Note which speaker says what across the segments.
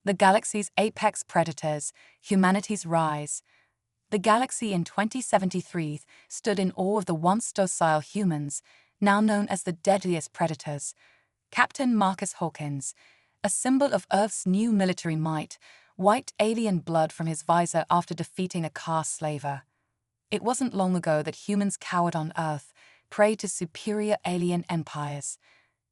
Speaker 1: The galaxy's apex predators, humanity's rise. The galaxy in 2073 stood in awe of the once docile humans, now known as the deadliest predators. Captain Marcus Hawkins, a symbol of Earth's new military might, wiped alien blood from his visor after defeating a caste slaver. It wasn't long ago that humans cowered on Earth, prey to superior alien empires.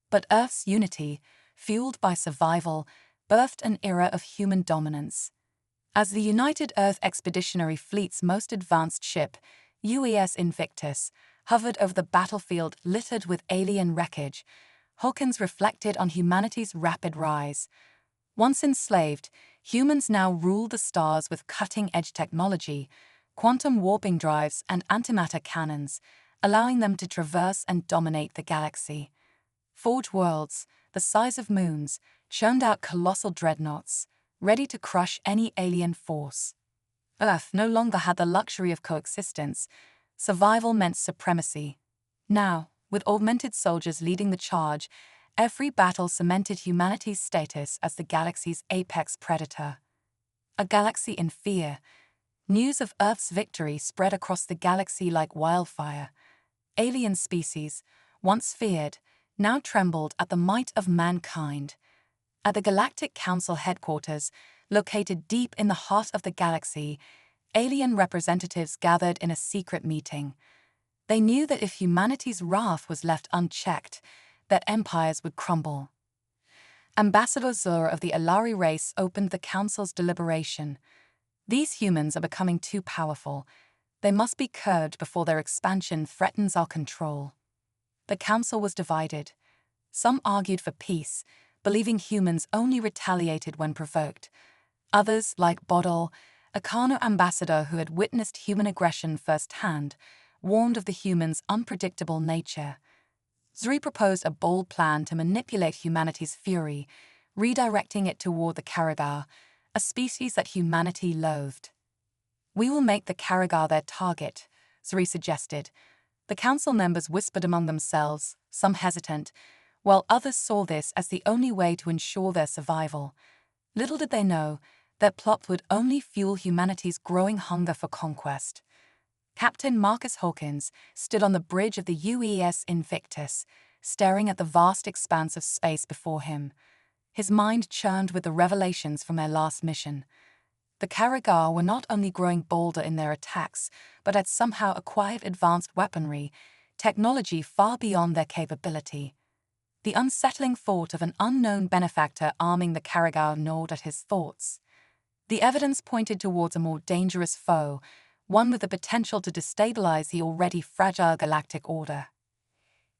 Speaker 1: But Earth's unity, fueled by survival, birthed an era of human dominance. As the United Earth Expeditionary Fleet's most advanced ship, UES Invictus, hovered over the battlefield littered with alien wreckage, Hawkins reflected on humanity's rapid rise. Once enslaved, humans now ruled the stars with cutting-edge technology, quantum warping drives and antimatter cannons, allowing them to traverse and dominate the galaxy. Forge worlds, the size of moons, churned out colossal dreadnoughts, ready to crush any alien force. Earth no longer had the luxury of coexistence. Survival meant supremacy. Now, with augmented soldiers leading the charge, every battle cemented humanity's status as the galaxy's apex predator. A galaxy in fear. News of Earth's victory spread across the galaxy like wildfire. Alien species, once feared, now trembled at the might of mankind. At the Galactic Council headquarters, located deep in the heart of the galaxy, alien representatives gathered in a secret meeting. They knew that if humanity's wrath was left unchecked, that empires would crumble. Ambassador Zur of the Alari race opened the council's deliberation. These humans are becoming too powerful. They must be curbed before their expansion threatens our control. The council was divided. Some argued for peace, believing humans only retaliated when provoked. Others, like Bodol, a Kano ambassador who had witnessed human aggression firsthand, warned of the humans' unpredictable nature. Zuri proposed a bold plan to manipulate humanity's fury, redirecting it toward the Karragar, a species that humanity loathed. "We will make the Karragar their target," Zuri suggested. The council members whispered among themselves, some hesitant, while others saw this as the only way to ensure their survival. Little did they know, their plot would only fuel humanity's growing hunger for conquest. Captain Marcus Hawkins stood on the bridge of the UES Invictus, staring at the vast expanse of space before him. His mind churned with the revelations from their last mission. The Karragar were not only growing bolder in their attacks, but had somehow acquired advanced weaponry, technology far beyond their capability. The unsettling thought of an unknown benefactor arming the Karragar gnawed at his thoughts. The evidence pointed towards a more dangerous foe, one with the potential to destabilize the already fragile galactic order.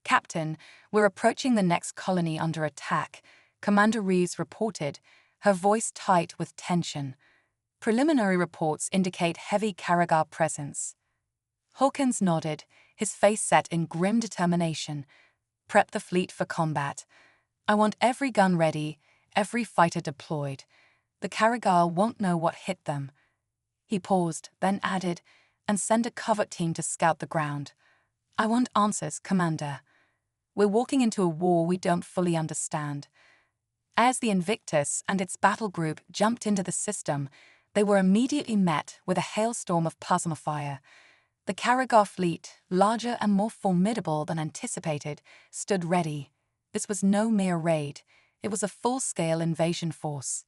Speaker 1: "Captain, we're approaching the next colony under attack," Commander Reeves reported, her voice tight with tension. Preliminary reports indicate heavy Karragar presence. Hawkins nodded, his face set in grim determination. "Prep the fleet for combat. I want every gun ready, every fighter deployed. The Karragar won't know what hit them." He paused, then added, "And send a covert team to scout the ground. I want answers, Commander. We're walking into a war we don't fully understand." As the Invictus and its battle group jumped into the system, they were immediately met with a hailstorm of plasma fire. The Karragar fleet, larger and more formidable than anticipated, stood ready. This was no mere raid. It was a full-scale invasion force.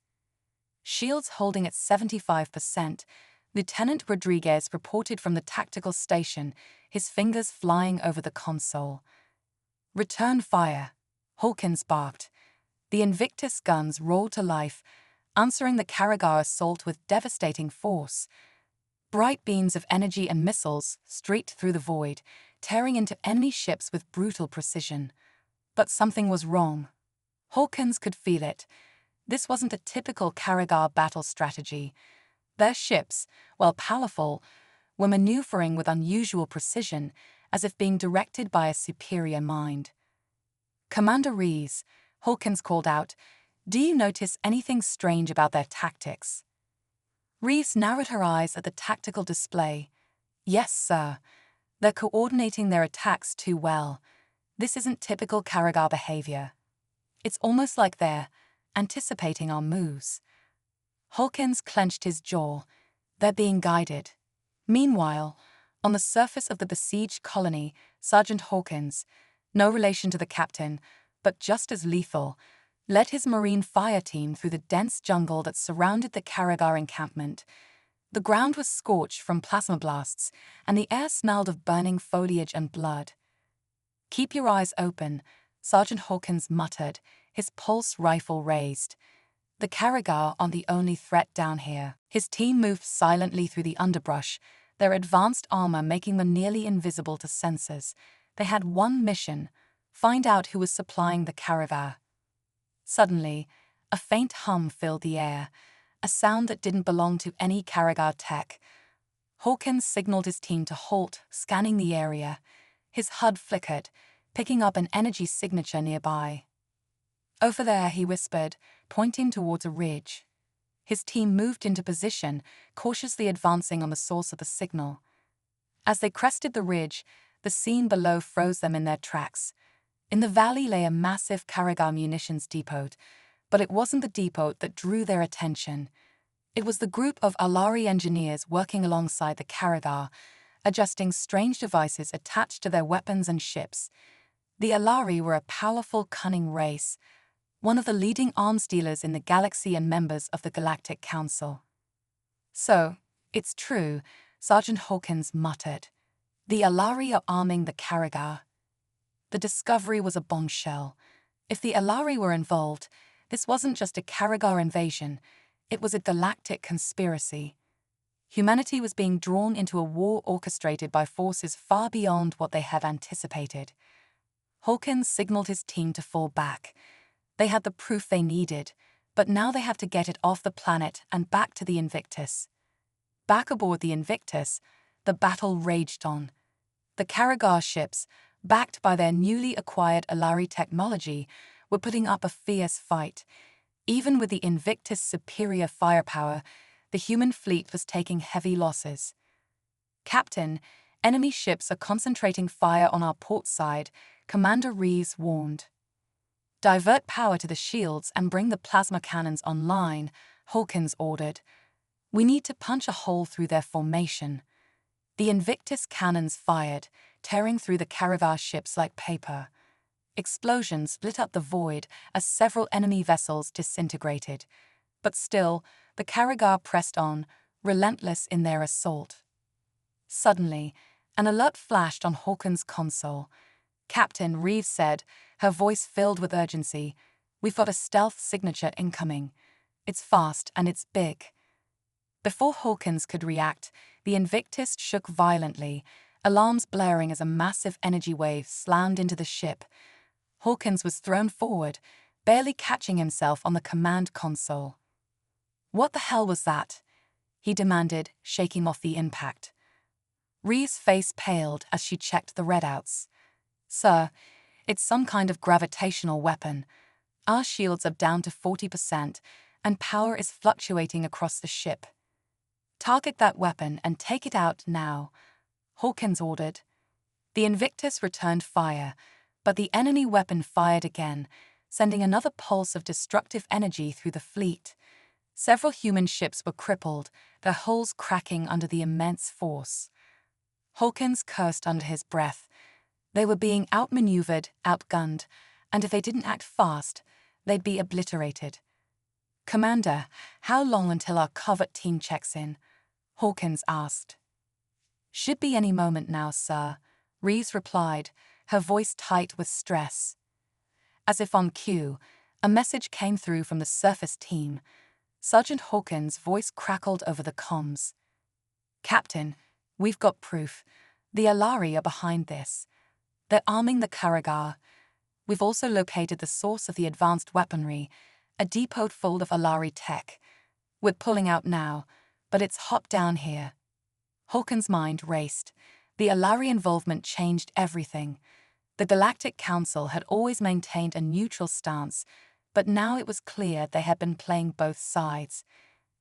Speaker 1: Shields holding at 75%, Lieutenant Rodriguez reported from the tactical station, his fingers flying over the console. "Return fire," Hawkins barked. The Invictus guns roared to life, answering the Karragar assault with devastating force. Bright beams of energy and missiles streaked through the void, tearing into enemy ships with brutal precision. But something was wrong. Hawkins could feel it. This wasn't a typical Karragar battle strategy. Their ships, while powerful, were maneuvering with unusual precision, as if being directed by a superior mind. "Commander Reeves," Hawkins called out, "do you notice anything strange about their tactics?" Reeves narrowed her eyes at the tactical display. "Yes, sir. They're coordinating their attacks too well. This isn't typical Karragar behavior. It's almost like they're anticipating our moves." Hawkins clenched his jaw. They're being guided. Meanwhile, on the surface of the besieged colony, Sergeant Hawkins, no relation to the captain, but just as lethal, led his marine fire team through the dense jungle that surrounded the Karagar encampment. The ground was scorched from plasma blasts, and the air smelled of burning foliage and blood. "Keep your eyes open," Sergeant Hawkins muttered, his pulse rifle raised. The Karagar aren't the only threat down here. His team moved silently through the underbrush, their advanced armor making them nearly invisible to sensors. They had one mission: find out who was supplying the Karagar. Suddenly, a faint hum filled the air, a sound that didn't belong to any Karagar tech. Hawkins signaled his team to halt, scanning the area. His HUD flickered, picking up an energy signature nearby. "Over there," he whispered, pointing towards a ridge. His team moved into position, cautiously advancing on the source of the signal. As they crested the ridge, the scene below froze them in their tracks. In the valley lay a massive Karagar munitions depot, but it wasn't the depot that drew their attention. It was the group of Alari engineers working alongside the Karagar, adjusting strange devices attached to their weapons and ships. The Alari were a powerful, cunning race, one of the leading arms dealers in the galaxy and members of the Galactic Council. "So, it's true," Sergeant Hawkins muttered. "The Alari are arming the Karagar." The discovery was a bombshell. If the Alari were involved, this wasn't just a Karagar invasion, it was a galactic conspiracy. Humanity was being drawn into a war orchestrated by forces far beyond what they had anticipated. Hawkins signaled his team to fall back. They had the proof they needed, but now they have to get it off the planet and back to the Invictus. Back aboard the Invictus, the battle raged on. The Karagar ships, backed by their newly acquired Alari technology, were putting up a fierce fight. Even with the Invictus' superior firepower, the human fleet was taking heavy losses. "Captain, enemy ships are concentrating fire on our port side," Commander Reeves warned. "Divert power to the shields and bring the plasma cannons online," Hawkins ordered. "We need to punch a hole through their formation." The Invictus cannons fired, tearing through the Karagar ships like paper. Explosions lit up the void as several enemy vessels disintegrated. But still, the Karagar pressed on, relentless in their assault. Suddenly, an alert flashed on Hawkins' console. "Captain," Reeves said, her voice filled with urgency, "we've got a stealth signature incoming. It's fast and it's big." Before Hawkins could react, the Invictus shook violently, alarms blaring as a massive energy wave slammed into the ship. Hawkins was thrown forward, barely catching himself on the command console. "What the hell was that?" he demanded, shaking off the impact. Reeves' face paled as she checked the readouts. "Sir, it's some kind of gravitational weapon. Our shields are down to 40%, and power is fluctuating across the ship." "Target that weapon and take it out now," Hawkins ordered. The Invictus returned fire, but the enemy weapon fired again, sending another pulse of destructive energy through the fleet. Several human ships were crippled, their hulls cracking under the immense force. Hawkins cursed under his breath. They were being outmaneuvered, outgunned, and if they didn't act fast, they'd be obliterated. "Commander, how long until our covert team checks in?" Hawkins asked. "Should be any moment now, sir," Reeves replied, her voice tight with stress. As if on cue, a message came through from the surface team. Sergeant Hawkins' voice crackled over the comms. "Captain, we've got proof. The Alari are behind this. They're arming the Karagar. We've also located the source of the advanced weaponry, a depot full of Alari tech. We're pulling out now, but it's hot down here." Hawkins' mind raced. The Alari involvement changed everything. The Galactic Council had always maintained a neutral stance, but now it was clear they had been playing both sides.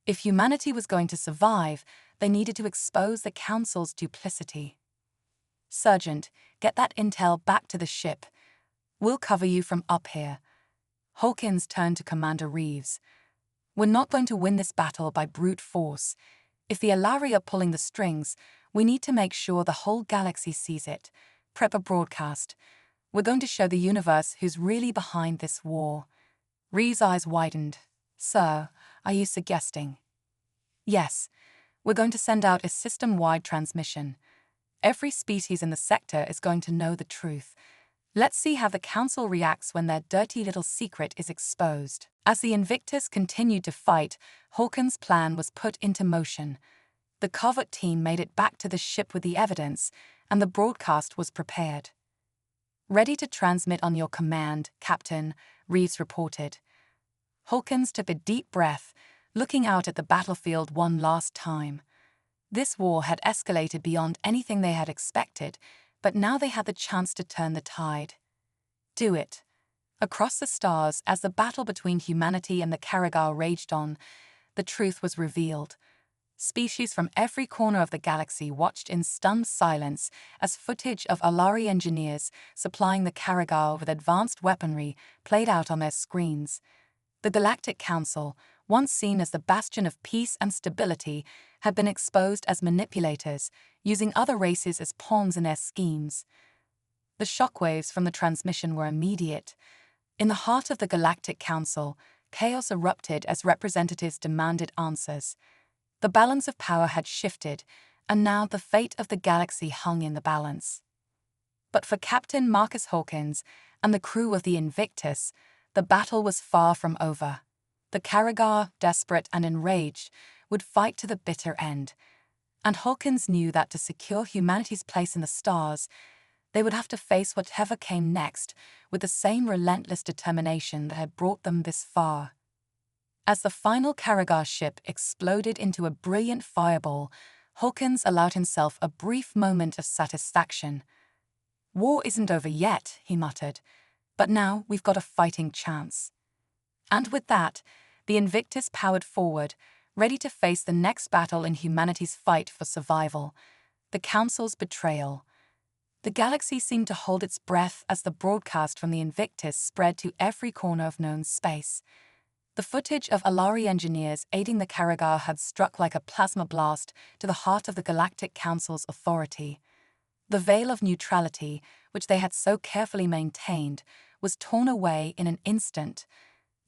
Speaker 1: If humanity was going to survive, they needed to expose the Council's duplicity. "Sergeant, get that intel back to the ship. We'll cover you from up here." Hawkins turned to Commander Reeves. We're not going to win this battle by brute force. If the Alari are pulling the strings, we need to make sure the whole galaxy sees it. Prep a broadcast. We're going to show the universe who's really behind this war." Ree's eyes widened. "Sir, are you suggesting?" "Yes. We're going to send out a system-wide transmission. Every species in the sector is going to know the truth. Let's see how the Council reacts when their dirty little secret is exposed." As the Invictus continued to fight, Hawkins' plan was put into motion. The covert team made it back to the ship with the evidence, and the broadcast was prepared. "Ready to transmit on your command, Captain," Reeves reported. Hawkins took a deep breath, looking out at the battlefield one last time. This war had escalated beyond anything they had expected, but now they had the chance to turn the tide. "Do it." Across the stars, as the battle between humanity and the Karragar raged on, the truth was revealed. Species from every corner of the galaxy watched in stunned silence as footage of Alari engineers supplying the Karragar with advanced weaponry played out on their screens. The Galactic Council, once seen as the bastion of peace and stability, had been exposed as manipulators, using other races as pawns in their schemes. The shockwaves from the transmission were immediate. In the heart of the Galactic Council, chaos erupted as representatives demanded answers. The balance of power had shifted, and now the fate of the galaxy hung in the balance. But for Captain Marcus Hawkins and the crew of the Invictus, the battle was far from over. The Karragar, desperate and enraged, would fight to the bitter end. And Hawkins knew that to secure humanity's place in the stars, they would have to face whatever came next with the same relentless determination that had brought them this far. As the final Karragar ship exploded into a brilliant fireball, Hawkins allowed himself a brief moment of satisfaction. "War isn't over yet," he muttered, "but now we've got a fighting chance." And with that, the Invictus powered forward, ready to face the next battle in humanity's fight for survival, the Council's betrayal. The galaxy seemed to hold its breath as the broadcast from the Invictus spread to every corner of known space. The footage of Alari engineers aiding the Karragar had struck like a plasma blast to the heart of the Galactic Council's authority. The veil of neutrality, which they had so carefully maintained, was torn away in an instant.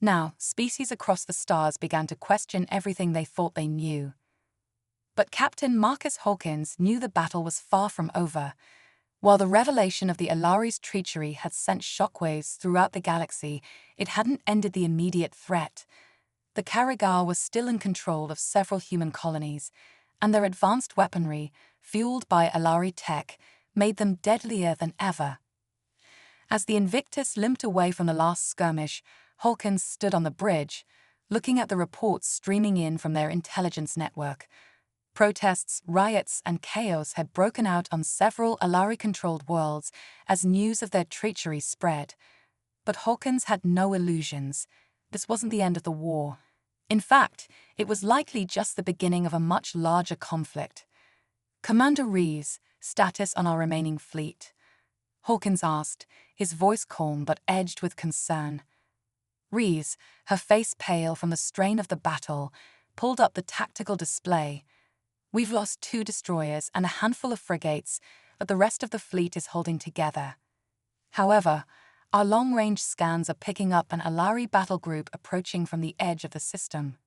Speaker 1: Now, species across the stars began to question everything they thought they knew. But Captain Marcus Hawkins knew the battle was far from over. While the revelation of the Alari's treachery had sent shockwaves throughout the galaxy, it hadn't ended the immediate threat. The Karragar was still in control of several human colonies, and their advanced weaponry, fueled by Alari tech, made them deadlier than ever. As the Invictus limped away from the last skirmish, Hawkins stood on the bridge, looking at the reports streaming in from their intelligence network. Protests, riots, and chaos had broken out on several Alari-controlled worlds as news of their treachery spread. But Hawkins had no illusions. This wasn't the end of the war. In fact, it was likely just the beginning of a much larger conflict. "Commander Reeves, status on our remaining fleet?" Hawkins asked, his voice calm but edged with concern. Reeves, her face pale from the strain of the battle, pulled up the tactical display. "We've lost 2 destroyers and a handful of frigates, but the rest of the fleet is holding together. However, our long-range scans are picking up an Alari battle group approaching from the edge of the system."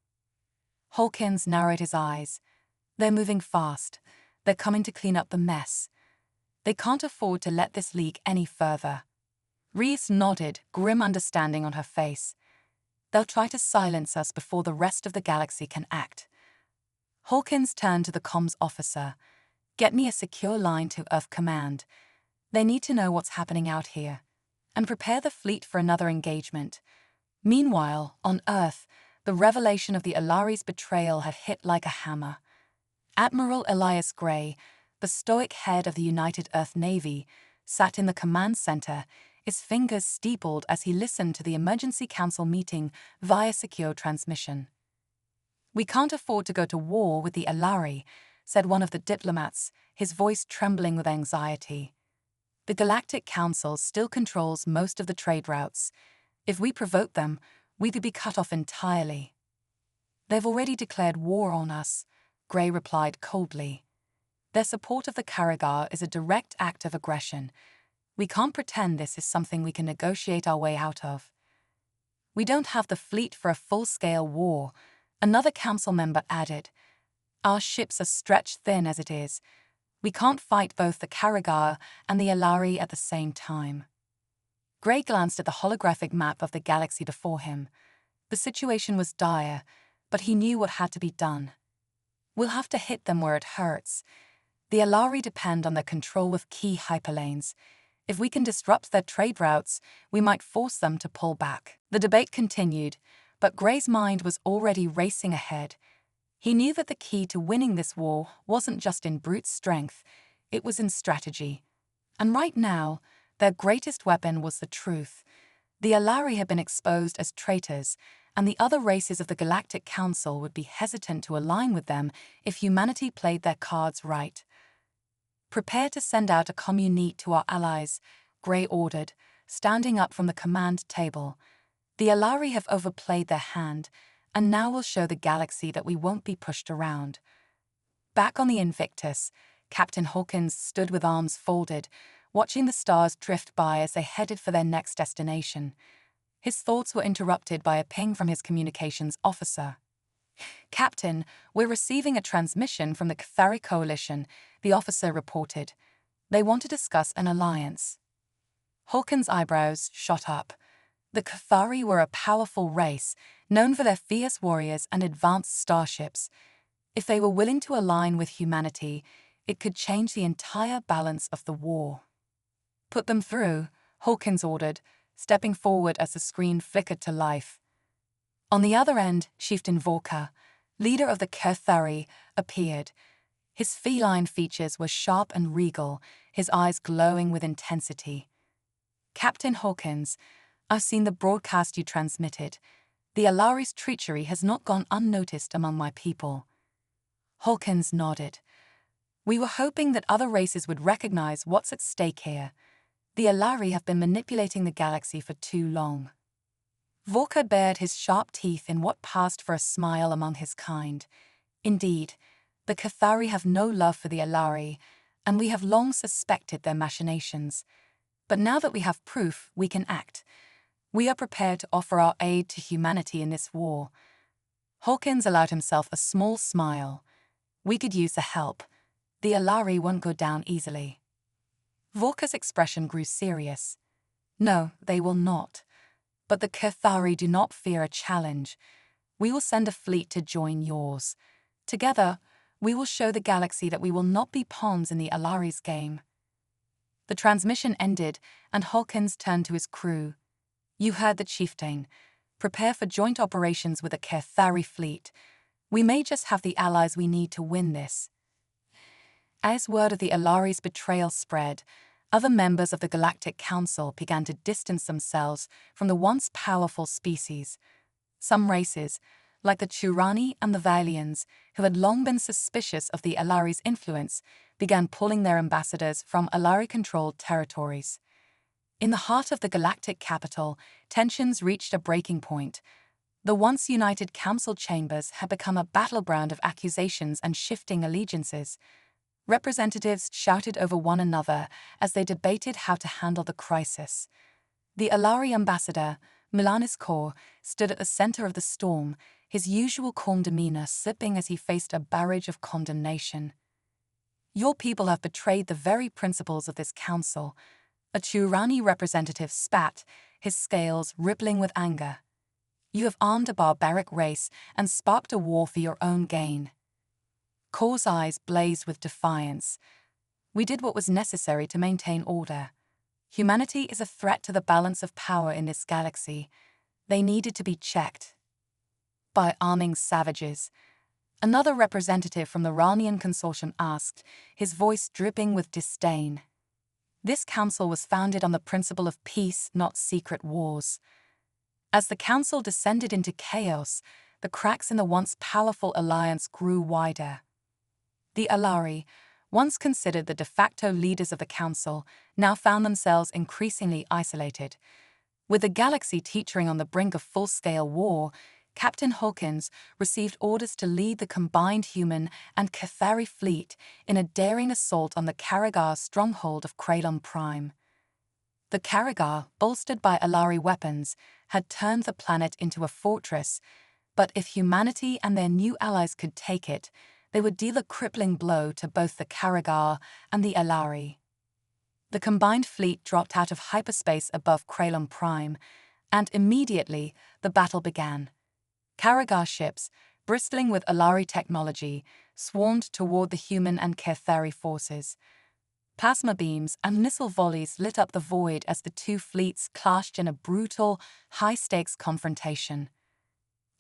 Speaker 1: Hawkins narrowed his eyes. "They're moving fast. They're coming to clean up the mess. They can't afford to let this leak any further." Reeves nodded, grim understanding on her face. "They'll try to silence us before the rest of the galaxy can act." Hawkins turned to the comms officer. "Get me a secure line to Earth Command. They need to know what's happening out here. And prepare the fleet for another engagement." Meanwhile, on Earth, the revelation of the Alari's betrayal had hit like a hammer. Admiral Elias Gray, the stoic head of the United Earth Navy, sat in the command center, his fingers steepled as he listened to the Emergency Council meeting via secure transmission. "We can't afford to go to war with the Alari," said one of the diplomats, his voice trembling with anxiety. "The Galactic Council still controls most of the trade routes. If we provoke them, we could be cut off entirely." They've already declared war on us, Gray replied coldly. Their support of the Karagar is a direct act of aggression. We can't pretend this is something we can negotiate our way out of. We don't have the fleet for a full-scale war, another council member added. Our ships are stretched thin as it is. We can't fight both the Karagar and the Alari at the same time. Gray glanced at the holographic map of the galaxy before him. The situation was dire, but he knew what had to be done. We'll have to hit them where it hurts. The Alari depend on their control of key hyperlanes. If we can disrupt their trade routes, we might force them to pull back. The debate continued, but Gray's mind was already racing ahead. He knew that the key to winning this war wasn't just in brute strength, it was in strategy. And right now, their greatest weapon was the truth. The Alari had been exposed as traitors, and the other races of the Galactic Council would be hesitant to align with them if humanity played their cards right. Prepare to send out a communique to our allies, Gray ordered, standing up from the command table. The Alari have overplayed their hand, and now we'll show the galaxy that we won't be pushed around. Back on the Invictus, Captain Hawkins stood with arms folded, watching the stars drift by as they headed for their next destination. His thoughts were interrupted by a ping from his communications officer. Captain, we're receiving a transmission from the Cathari Coalition, the officer reported. They want to discuss an alliance. Hawkins' eyebrows shot up. The Cathari were a powerful race, known for their fierce warriors and advanced starships. If they were willing to align with humanity, it could change the entire balance of the war. Put them through, Hawkins ordered, stepping forward as the screen flickered to life. On the other end, Chieftain Vorka, leader of the Cathari, appeared. His feline features were sharp and regal, his eyes glowing with intensity. Captain Hawkins, I've seen the broadcast you transmitted. The Alari's treachery has not gone unnoticed among my people. Hawkins nodded. We were hoping that other races would recognize what's at stake here. The Alari have been manipulating the galaxy for too long. Vorka bared his sharp teeth in what passed for a smile among his kind. Indeed, the Cathari have no love for the Alari, and we have long suspected their machinations. But now that we have proof, we can act. We are prepared to offer our aid to humanity in this war. Hawkins allowed himself a small smile. We could use the help. The Alari won't go down easily. Vorka's expression grew serious. No, they will not. But the Cathari do not fear a challenge. We will send a fleet to join yours. Together, we will show the galaxy that we will not be pawns in the Alari's game. The transmission ended, and Hawkins turned to his crew. You heard the chieftain. Prepare for joint operations with the Cathari fleet. We may just have the allies we need to win this. As word of the Alari's betrayal spread, other members of the Galactic Council began to distance themselves from the once powerful species. Some races, like the Turani and the Valians, who had long been suspicious of the Alari's influence, began pulling their ambassadors from Alari-controlled territories. In the heart of the galactic capital, tensions reached a breaking point. The once united council chambers had become a battleground of accusations and shifting allegiances. Representatives shouted over one another as they debated how to handle the crisis. The Alari ambassador, Milanis Kaur, stood at the center of the storm, his usual calm demeanor slipping as he faced a barrage of condemnation. Your people have betrayed the very principles of this council. A Turani representative spat, his scales rippling with anger. You have armed a barbaric race and sparked a war for your own gain. Kaur's eyes blazed with defiance. We did what was necessary to maintain order. Humanity is a threat to the balance of power in this galaxy. They needed to be checked. By arming savages. Another representative from the Ranian consortium asked, his voice dripping with disdain. This council was founded on the principle of peace, not secret wars. As the council descended into chaos, the cracks in the once powerful alliance grew wider. The Alari, once considered the de facto leaders of the council, now found themselves increasingly isolated. With the galaxy teetering on the brink of full-scale war, Captain Hawkins received orders to lead the combined human and Cathari fleet in a daring assault on the Karragar stronghold of Kralon Prime. The Karragar, bolstered by Alari weapons, had turned the planet into a fortress, but if humanity and their new allies could take it, they would deal a crippling blow to both the Karragar and the Alari. The combined fleet dropped out of hyperspace above Kralon Prime, and immediately the battle began. Karragar ships, bristling with Alari technology, swarmed toward the human and Cathari forces. Plasma beams and missile volleys lit up the void as the two fleets clashed in a brutal, high-stakes confrontation.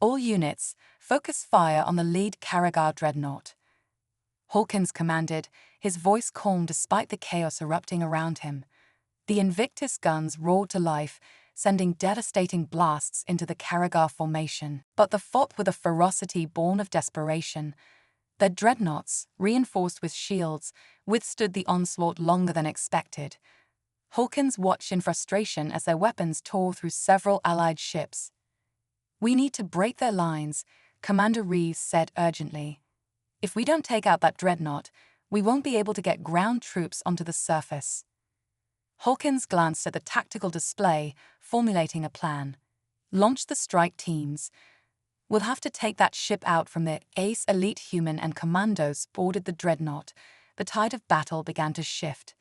Speaker 1: All units, focus fire on the lead Karragar dreadnought. Hawkins commanded, his voice calm despite the chaos erupting around him. The Invictus guns roared to life, sending devastating blasts into the Karragar formation. But they fought with a ferocity born of desperation. Their dreadnoughts, reinforced with shields, withstood the onslaught longer than expected. Hawkins watched in frustration as their weapons tore through several Allied ships. "We need to break their lines," Commander Reeves said urgently. "If we don't take out that dreadnought, we won't be able to get ground troops onto the surface." Hawkins glanced at the tactical display, formulating a plan. "Launch the strike teams. We'll have to take that ship out from their ace elite human and commandos boarded the dreadnought." The tide of battle began to shift.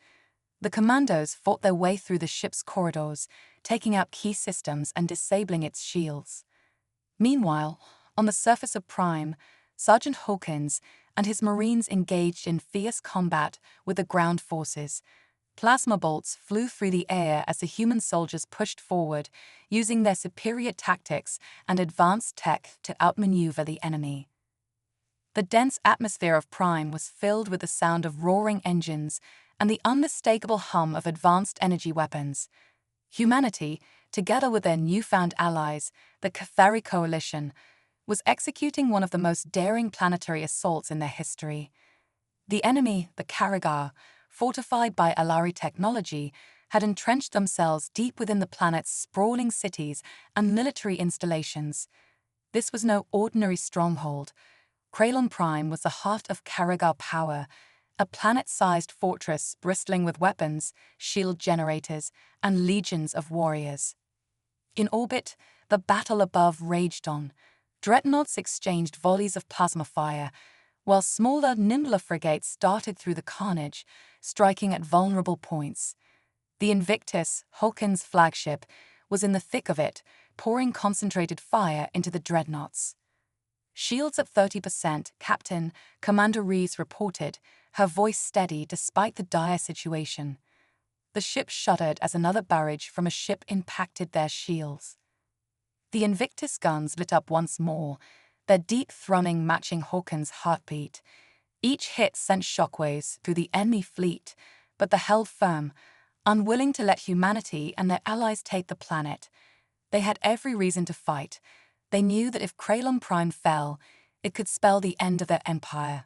Speaker 1: The commandos fought their way through the ship's corridors, taking out key systems and disabling its shields. Meanwhile, on the surface of Prime, Sergeant Hawkins and his Marines engaged in fierce combat with the ground forces. Plasma bolts flew through the air as the human soldiers pushed forward, using their superior tactics and advanced tech to outmaneuver the enemy. The dense atmosphere of Prime was filled with the sound of roaring engines and the unmistakable hum of advanced energy weapons. Humanity, together with their newfound allies, the Cathari Coalition, was executing one of the most daring planetary assaults in their history. The enemy, the Karragar, fortified by Alari technology, had entrenched themselves deep within the planet's sprawling cities and military installations. This was no ordinary stronghold. Kralon Prime was the heart of Karragar power, a planet-sized fortress bristling with weapons, shield generators, and legions of warriors. In orbit, the battle above raged on. Dreadnoughts exchanged volleys of plasma fire, while smaller, nimbler frigates darted through the carnage, striking at vulnerable points. The Invictus, Hawkins' flagship, was in the thick of it, pouring concentrated fire into the dreadnoughts. "Shields at 30%, Captain," Commander Reeves reported, her voice steady despite the dire situation. The ship shuddered as another barrage from a ship impacted their shields. The Invictus guns lit up once more, their deep thrumming matching Hawkins' heartbeat. Each hit sent shockwaves through the enemy fleet, but they held firm, unwilling to let humanity and their allies take the planet. They had every reason to fight. They knew that if Kralon Prime fell, it could spell the end of their empire.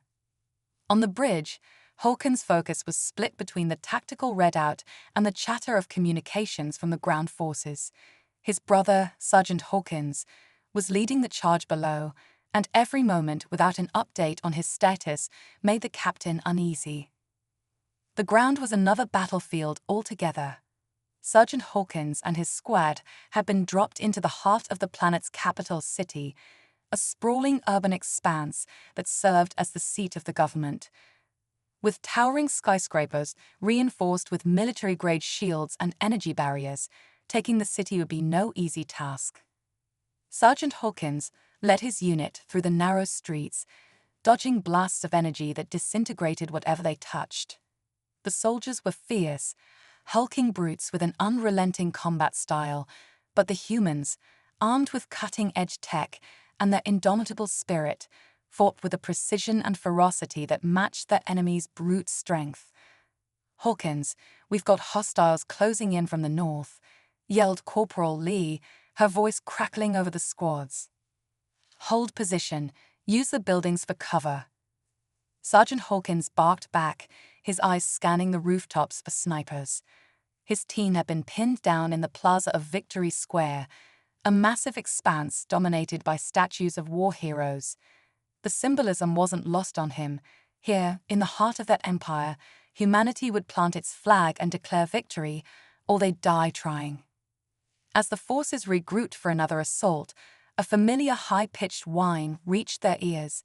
Speaker 1: On the bridge, Hawkins' focus was split between the tactical readout and the chatter of communications from the ground forces. His brother, Sergeant Hawkins, was leading the charge below, and every moment without an update on his status made the captain uneasy. The ground was another battlefield altogether. Sergeant Hawkins and his squad had been dropped into the heart of the planet's capital city, a sprawling urban expanse that served as the seat of the government. With towering skyscrapers reinforced with military-grade shields and energy barriers, taking the city would be no easy task. Sergeant Hawkins led his unit through the narrow streets, dodging blasts of energy that disintegrated whatever they touched. The soldiers were fierce, hulking brutes with an unrelenting combat style, but the humans, armed with cutting-edge tech and their indomitable spirit, fought with a precision and ferocity that matched their enemy's brute strength. "Hawkins, we've got hostiles closing in from the north," yelled Corporal Lee, her voice crackling over the squads. "Hold position. Use the buildings for cover." Sergeant Hawkins barked back, his eyes scanning the rooftops for snipers. His team had been pinned down in the plaza of Victory Square, a massive expanse dominated by statues of war heroes. The symbolism wasn't lost on him. Here, in the heart of that empire, humanity would plant its flag and declare victory, or they'd die trying. As the forces regrouped for another assault, a familiar high-pitched whine reached their ears.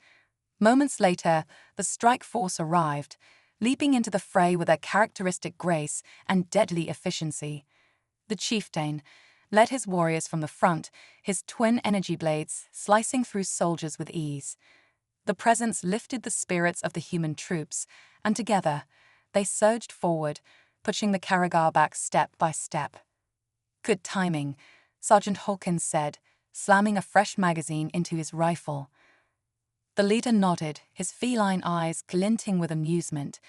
Speaker 1: Moments later, the strike force arrived, leaping into the fray with their characteristic grace and deadly efficiency. The chieftain led his warriors from the front, his twin energy blades slicing through soldiers with ease. The presence lifted the spirits of the human troops, and together, they surged forward, pushing the Karagar back step by step. "Good timing," Sergeant Hawkins said, slamming a fresh magazine into his rifle. The leader nodded, his feline eyes glinting with amusement.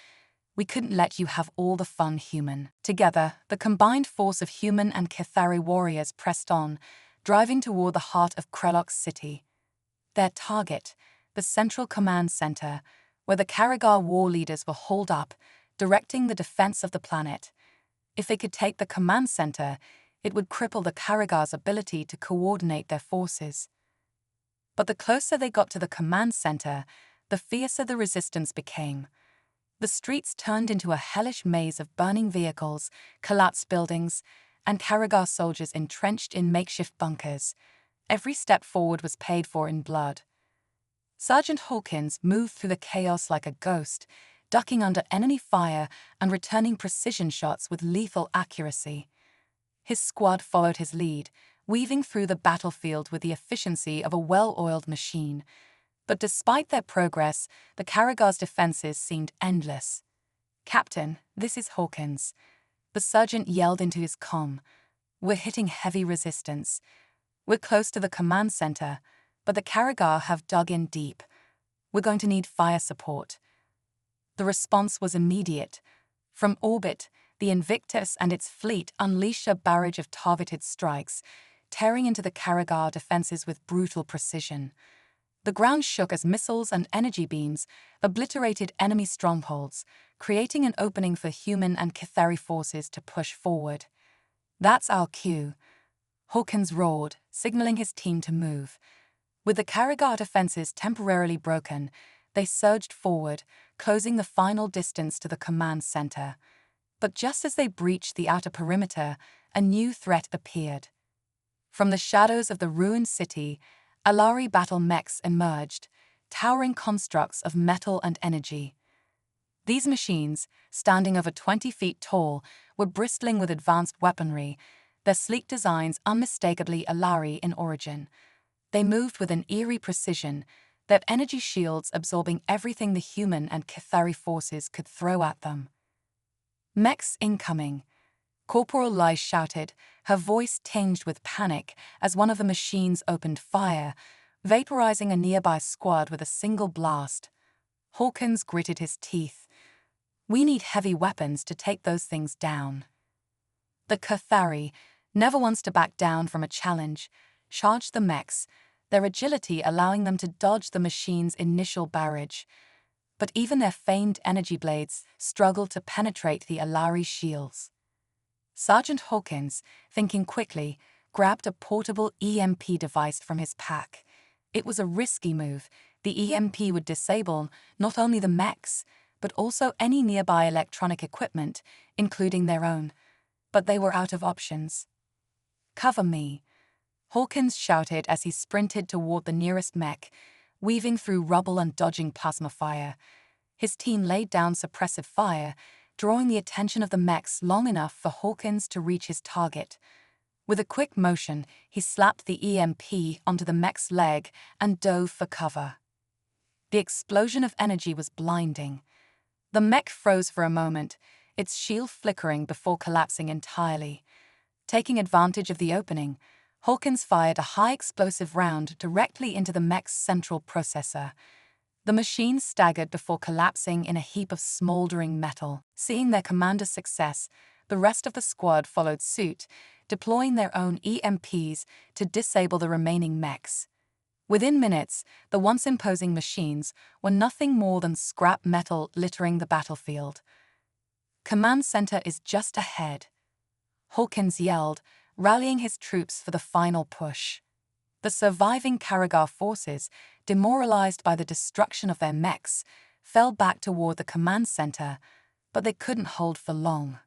Speaker 1: "We couldn't let you have all the fun, human." Together, the combined force of human and Cathari warriors pressed on, driving toward the heart of Krelok's city. Their target, the Central Command Center, where the Karagar war leaders were holed up, directing the defense of the planet. If they could take the command center, it would cripple the Karagar's ability to coordinate their forces. But the closer they got to the command center, the fiercer the resistance became. The streets turned into a hellish maze of burning vehicles, collapsed buildings, and Karagar soldiers entrenched in makeshift bunkers. Every step forward was paid for in blood. Sergeant Hawkins moved through the chaos like a ghost, ducking under enemy fire and returning precision shots with lethal accuracy. His squad followed his lead, weaving through the battlefield with the efficiency of a well-oiled machine. But despite their progress, the Karagar's defenses seemed endless. "Captain, this is Hawkins." The sergeant yelled into his comm. "We're hitting heavy resistance. We're close to the command center, but the Karagar have dug in deep. We're going to need fire support." The response was immediate. From orbit, the Invictus and its fleet unleashed a barrage of targeted strikes, tearing into the Karagar defenses with brutal precision. The ground shook as missiles and energy beams obliterated enemy strongholds, creating an opening for human and Cathari forces to push forward. "That's our cue," Hawkins roared, signaling his team to move. With the Karagar defenses temporarily broken, they surged forward, closing the final distance to the command center. But just as they breached the outer perimeter, a new threat appeared. From the shadows of the ruined city, Alari battle mechs emerged, towering constructs of metal and energy. These machines, standing over 20 feet tall, were bristling with advanced weaponry, their sleek designs unmistakably Alari in origin. They moved with an eerie precision, their energy shields absorbing everything the human and Cathari forces could throw at them. "Mechs incoming," Corporal Lai shouted, her voice tinged with panic as one of the machines opened fire, vaporizing a nearby squad with a single blast. Hawkins gritted his teeth. "We need heavy weapons to take those things down." The Cathari, never once to back down from a challenge, charged the mechs, their agility allowing them to dodge the machine's initial barrage. But even their famed energy blades struggled to penetrate the Alari shields. Sergeant Hawkins, thinking quickly, grabbed a portable EMP device from his pack. It was a risky move. The EMP would disable not only the mechs, but also any nearby electronic equipment, including their own. But they were out of options. "Cover me," Hawkins shouted as he sprinted toward the nearest mech, weaving through rubble and dodging plasma fire. His team laid down suppressive fire, drawing the attention of the mechs long enough for Hawkins to reach his target. With a quick motion, he slapped the EMP onto the mech's leg and dove for cover. The explosion of energy was blinding. The mech froze for a moment, its shield flickering before collapsing entirely. Taking advantage of the opening, Hawkins fired a high-explosive round directly into the mech's central processor. The machine staggered before collapsing in a heap of smoldering metal. Seeing their commander's success, the rest of the squad followed suit, deploying their own EMPs to disable the remaining mechs. Within minutes, the once imposing machines were nothing more than scrap metal littering the battlefield. "Command center is just ahead," Hawkins yelled, rallying his troops for the final push. The surviving Karagar forces, demoralized by the destruction of their mechs, fell back toward the command center, but they couldn't hold for long.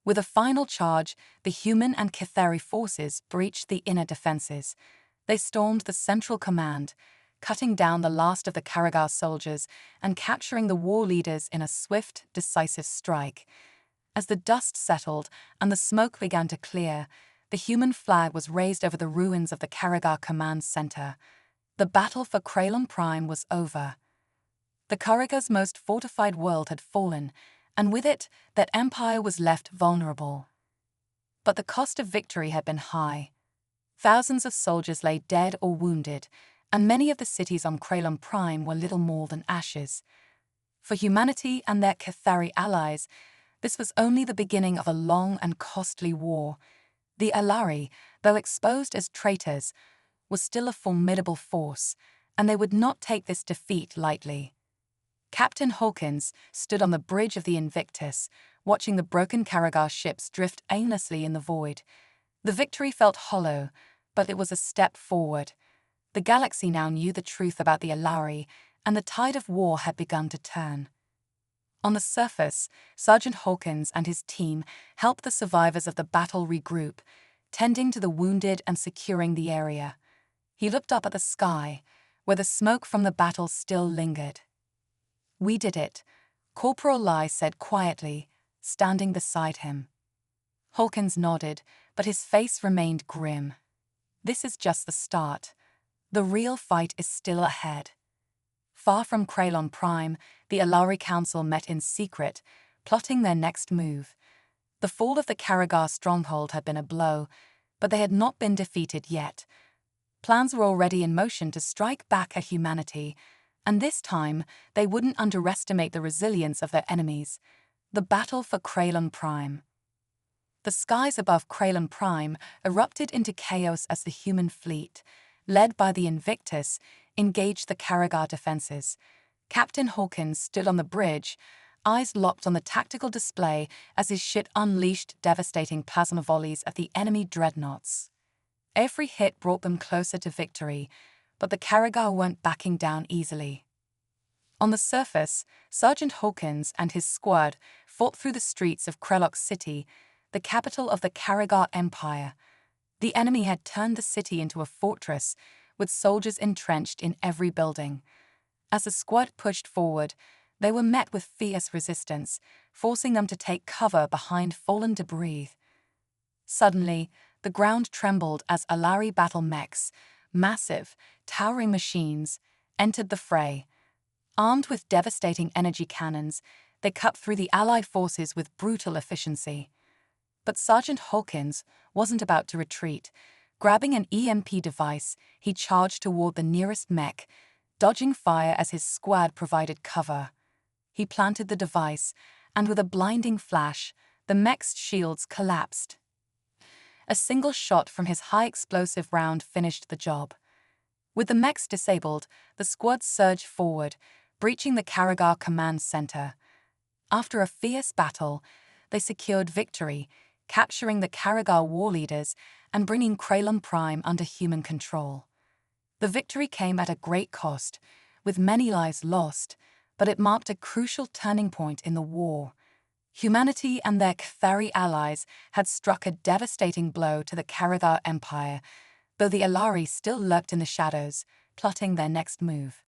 Speaker 1: With a final charge, the human and Kithari forces breached the inner defenses. They stormed the central command, cutting down the last of the Karagar soldiers and capturing the war leaders in a swift, decisive strike. As the dust settled and the smoke began to clear, the human flag was raised over the ruins of the Karagar command center. The battle for Kralon Prime was over. The Karagar's most fortified world had fallen, and with it, that empire was left vulnerable. But the cost of victory had been high. Thousands of soldiers lay dead or wounded, and many of the cities on Kralon Prime were little more than ashes. For humanity and their Kithari allies, this was only the beginning of a long and costly war. The Alari, though exposed as traitors, was still a formidable force, and they would not take this defeat lightly. Captain Hawkins stood on the bridge of the Invictus, watching the broken Karagar ships drift aimlessly in the void. The victory felt hollow, but it was a step forward. The galaxy now knew the truth about the Alari, and the tide of war had begun to turn. On the surface, Sergeant Hawkins and his team helped the survivors of the battle regroup, tending to the wounded and securing the area. He looked up at the sky, where the smoke from the battle still lingered. "We did it," Corporal Lai said quietly, standing beside him. Hawkins nodded, but his face remained grim. "This is just the start. The real fight is still ahead." Far from Kralon Prime, the Alari Council met in secret, plotting their next move. The fall of the Karagar stronghold had been a blow, but they had not been defeated yet. Plans were already in motion to strike back at humanity, and this time they wouldn't underestimate the resilience of their enemies. The battle for Kralon Prime. The skies above Kralon Prime erupted into chaos as the human fleet, led by the Invictus, engaged the Karagar defenses. Captain Hawkins stood on the bridge, eyes locked on the tactical display as his ship unleashed devastating plasma volleys at the enemy dreadnoughts. Every hit brought them closer to victory, but the Karagar weren't backing down easily. On the surface, Sergeant Hawkins and his squad fought through the streets of Krelok City, the capital of the Karagar Empire. The enemy had turned the city into a fortress, with soldiers entrenched in every building. As the squad pushed forward, they were met with fierce resistance, forcing them to take cover behind fallen debris. Suddenly, the ground trembled as Alari battle mechs, massive, towering machines, entered the fray. Armed with devastating energy cannons, they cut through the Allied forces with brutal efficiency. But Sergeant Hawkins wasn't about to retreat. Grabbing an EMP device, he charged toward the nearest mech, dodging fire as his squad provided cover. He planted the device, and with a blinding flash, the mech's shields collapsed. A single shot from his high-explosive round finished the job. With the mechs disabled, the squad surged forward, breaching the Karagar command center. After a fierce battle, they secured victory, capturing the Karagar war leaders and bringing Kralon Prime under human control. The victory came at a great cost, with many lives lost, but it marked a crucial turning point in the war. Humanity and their Kithari allies had struck a devastating blow to the Karagar Empire, though the Alari still lurked in the shadows, plotting their next move.